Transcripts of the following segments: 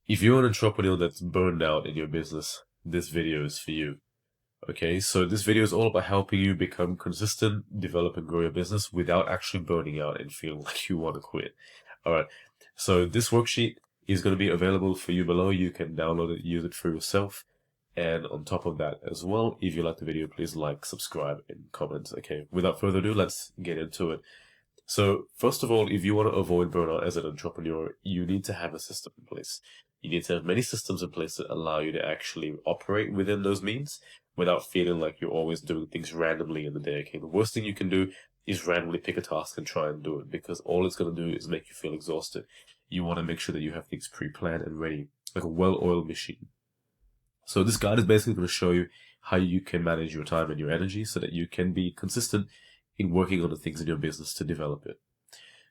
If you're an entrepreneur that's burned out in your business, this video is for you. Okay, so this video is all about helping you become consistent, develop and grow your business without actually burning out and feeling like you want to quit. All right, so this worksheet is going to be available for you below. You can download it, use it for yourself. And on top of that as well, if you like the video, please like, subscribe, and comment. Okay, without further ado, let's get into it. So first of all, if you want to avoid burnout as an entrepreneur, you need to have a system in place. You need to have many systems in place that allow you to actually operate within those means without feeling like you're always doing things randomly in the day. Okay, the worst thing you can do is randomly pick a task and try and do it, because all it's going to do is make you feel exhausted. You want to make sure that you have things pre-planned and ready, like a well-oiled machine. So this guide is basically going to show you how you can manage your time and your energy so that you can be consistent in working on the things in your business to develop it.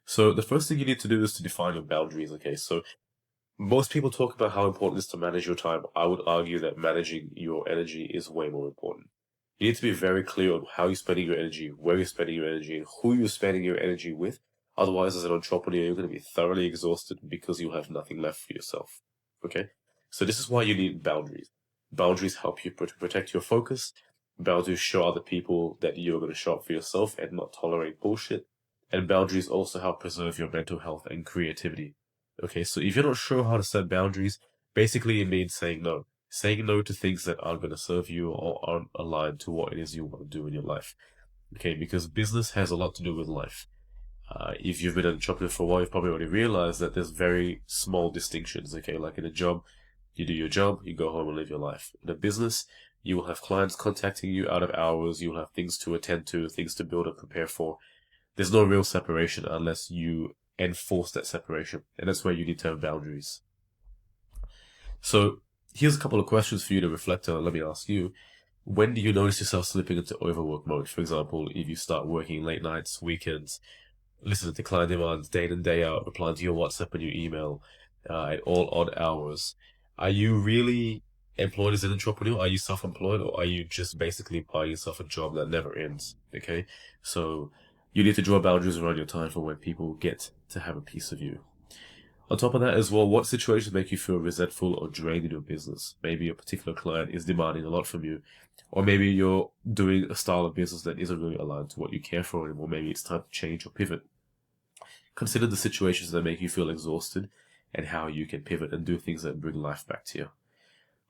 So the first thing you need to do is to define your boundaries. Okay, so most people talk about how important it is to manage your time. I would argue that managing your energy is way more important. You need to be very clear on how you're spending your energy, where you're spending your energy, and who you're spending your energy with. Otherwise, as an entrepreneur, you're going to be thoroughly exhausted because you'll have nothing left for yourself. Okay, so this is why you need boundaries. Boundaries help you protect your focus. Boundaries show other people that you're going to show up for yourself and not tolerate bullshit. And boundaries also help preserve your mental health and creativity. Okay, so if you're not sure how to set boundaries, basically it means saying no. Saying no to things that aren't going to serve you or aren't aligned to what it is you want to do in your life. Okay, because business has a lot to do with life. If you've been an entrepreneur for a while, you've probably already realized that there's very small distinctions. Okay, like in a job, you do your job, you go home and live your life. In a business, you will have clients contacting you out of hours, you'll have things to attend to, things to build and prepare for. There's no real separation unless you enforce that separation, and that's where you need to have boundaries. So here's a couple of questions for you to reflect on. Let me ask you, when do you notice yourself slipping into overwork mode? For example, if you start working late nights, weekends, listening to client demands day in, day out, replying to your WhatsApp and your email at all odd hours, are you really employed as an entrepreneur? Are you self-employed, or are you just basically buying yourself a job that never ends? Okay, so you need to draw boundaries around your time for when people get to have a piece of you. On top of that as well, what situations make you feel resentful or drained in your business? Maybe a particular client is demanding a lot from you, or maybe you're doing a style of business that isn't really aligned to what you care for anymore. Maybe it's time to change or pivot. Consider the situations that make you feel exhausted and how you can pivot and do things that bring life back to you.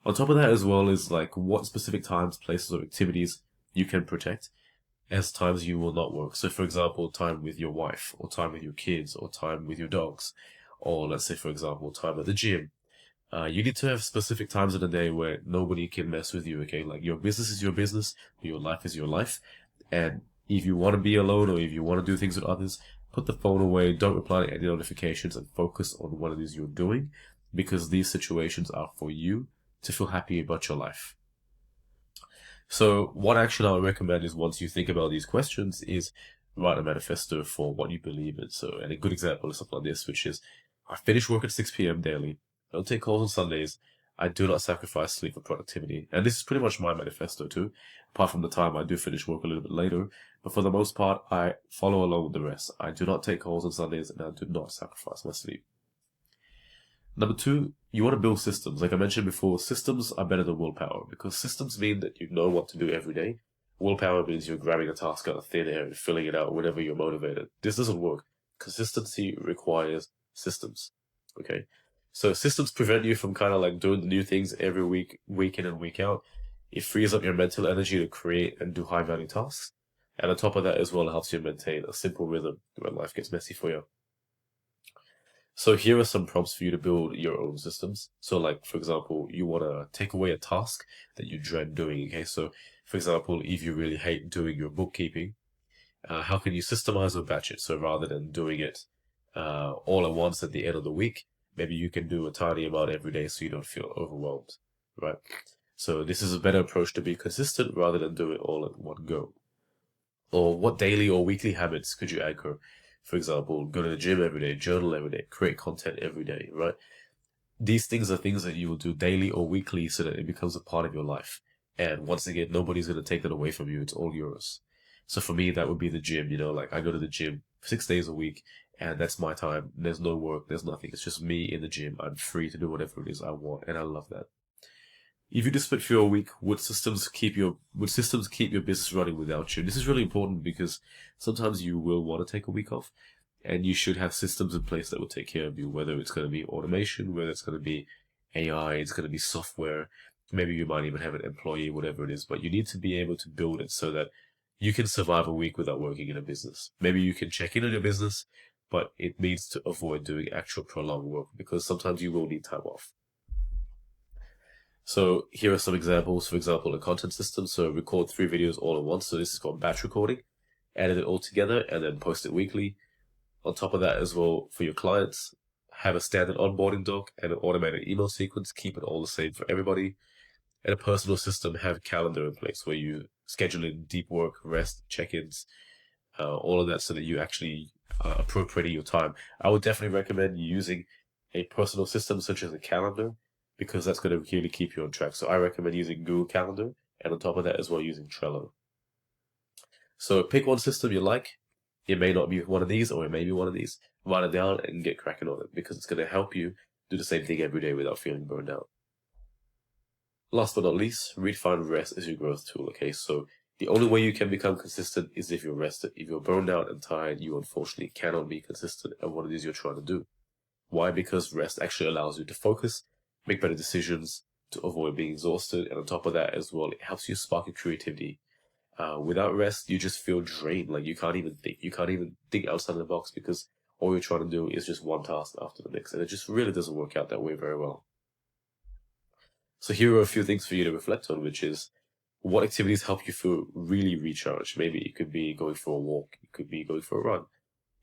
On top of that as well is like what specific times, places, or activities you can protect as times you will not work. So for example, time with your wife, or time with your kids, or time with your dogs, or let's say for example, time at the gym. You need to have specific times in the day where nobody can mess with you, okay? Like your business is your business, your life is your life. And if you want to be alone or if you want to do things with others, put the phone away, don't reply to any notifications, and focus on what it is you're doing, because these situations are for you to feel happy about your life. So one action I would recommend is, once you think about these questions, is write a manifesto for what you believe in. So, and a good example is something like this, which is, I finish work at 6 p.m. daily. I don't take calls on Sundays. I do not sacrifice sleep for productivity. And this is pretty much my manifesto too, apart from the time I do finish work a little bit later. But for the most part, I follow along with the rest. I do not take calls on Sundays, and I do not sacrifice my sleep. Number two, you want to build systems. Like I mentioned before, systems are better than willpower, because systems mean that you know what to do every day. Willpower means you're grabbing a task out of thin air and filling it out whenever you're motivated. This doesn't work. Consistency requires systems. Okay? So systems prevent you from kind of like doing the new things every week, week in and week out. It frees up your mental energy to create and do high value tasks. And on top of that as well, it helps you maintain a simple rhythm when life gets messy for you. So here are some prompts for you to build your own systems. So like, for example, you want to take away a task that you dread doing. Okay, so for example, if you really hate doing your bookkeeping, how can you systemize or batch it? So rather than doing it all at once at the end of the week, maybe you can do a tiny amount every day so you don't feel overwhelmed, right? So this is a better approach to be consistent rather than do it all at one go. Or what daily or weekly habits could you anchor? For example, go to the gym every day, journal every day, create content every day, right? These things are things that you will do daily or weekly so that it becomes a part of your life. And once again, nobody's going to take that away from you. It's all yours. So for me, that would be the gym, like I go to the gym 6 days a week, And that's my time. There's no work, there's nothing. It's just me in the gym. I'm free to do whatever it is I want, and I love that. If you just split for your week, would systems keep your business running without you? This is really important because sometimes you will want to take a week off, and you should have systems in place that will take care of you, whether it's going to be automation, whether it's going to be AI, it's going to be software. Maybe you might even have an employee, whatever it is, but you need to be able to build it so that you can survive a week without working in a business. Maybe you can check in on your business, but it means to avoid doing actual prolonged work because sometimes you will need time off. So here are some examples. For example, a content system. So record 3 videos all at once. So this is called batch recording. Edit it all together and then post it weekly. On top of that as well, for your clients, have a standard onboarding doc and an automated email sequence. Keep it all the same for everybody. And a personal system, have a calendar in place where you schedule in deep work, rest, check-ins, all of that so that you actually appropriate your time. I would definitely recommend using a personal system such as a calendar because that's going to really keep you on track. So I recommend using Google Calendar and on top of that as well using Trello. So pick one system you like. It may not be one of these or it may be one of these. Write it down and get cracking on it because it's going to help you do the same thing every day without feeling burned out. Last but not least, redefine rest as your growth tool. Okay, so the only way you can become consistent is if you're rested. If you're burned out and tired, you unfortunately cannot be consistent at what it is you're trying to do. Why? Because rest actually allows you to focus, make better decisions, to avoid being exhausted, and on top of that as well, it helps you spark your creativity. Without rest, you just feel drained. Like you can't even think. You can't even think outside the box because all you're trying to do is just one task after the next, and it just really doesn't work out that way very well. So here are a few things for you to reflect on, which is what activities help you feel really recharged. Maybe it could be going for a walk. It could be going for a run.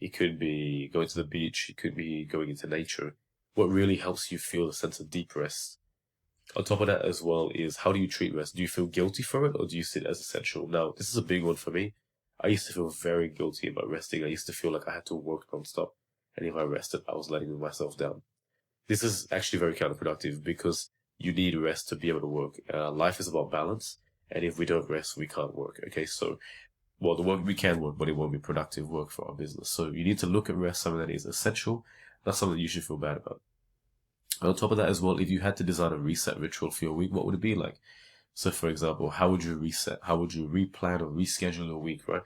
It could be going to the beach. It could be going into nature. What really helps you feel a sense of deep rest? On top of that as well is how do you treat rest? Do you feel guilty for it or do you see it as essential? Now, this is a big one for me. I used to feel very guilty about resting. I used to feel like I had to work nonstop. And if I rested, I was letting myself down. This is actually very counterproductive because you need rest to be able to work. Life is about balance. And if we don't rest, we can't work. Okay, so, well, the work we can work, but it won't be productive work for our business. So you need to look at rest, something that is essential, not something you should feel bad about. And on top of that as well, if you had to design a reset ritual for your week, what would it be like? So for example, how would you reset? How would you replan or reschedule your week, right?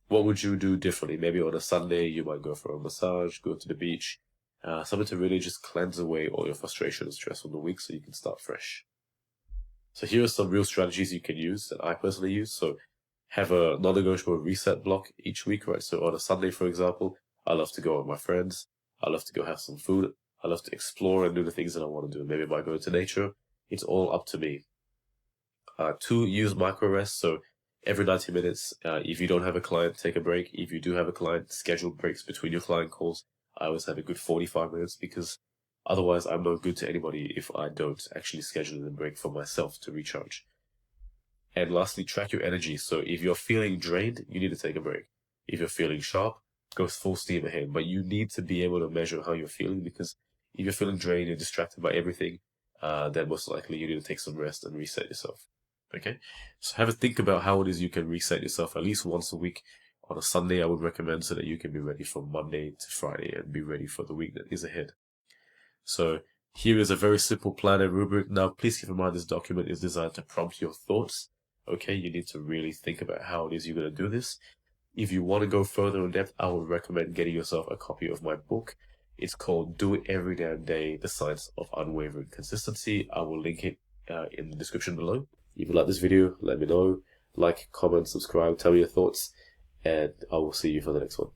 What would you do differently? Maybe on a Sunday, you might go for a massage, go to the beach, something to really just cleanse away all your frustration and stress from the week so you can start fresh. So here are some real strategies you can use that I personally use. So have a non-negotiable reset block each week, right? So on a Sunday, for example, I love to go with my friends. I love to go have some food. I love to explore and do the things that I want to do. Maybe I might go into nature. It's all up to me. 2, use micro rest. So every 90 minutes, if you don't have a client, take a break. If you do have a client, schedule breaks between your client calls. I always have a good 45 minutes because otherwise I'm no good to anybody if I don't actually schedule a break for myself to recharge. And lastly, track your energy. So if you're feeling drained, you need to take a break. If you're feeling sharp, go full steam ahead. But you need to be able to measure how you're feeling because if you're feeling drained and distracted by everything, then most likely you need to take some rest and reset yourself. Okay? So have a think about how it is you can reset yourself at least once a week. On a Sunday, I would recommend so that you can be ready from Monday to Friday and be ready for the week that is ahead. So here is a very simple plan and rubric. Now, please keep in mind this document is designed to prompt your thoughts. Okay, you need to really think about how it is you're going to do this. If you want to go further in depth, I would recommend getting yourself a copy of my book. It's called Do It Every Damn Day, The Science of Unwavering Consistency. I will link it in the description below. If you like this video, let me know. Like, comment, subscribe, tell me your thoughts, and I will see you for the next one.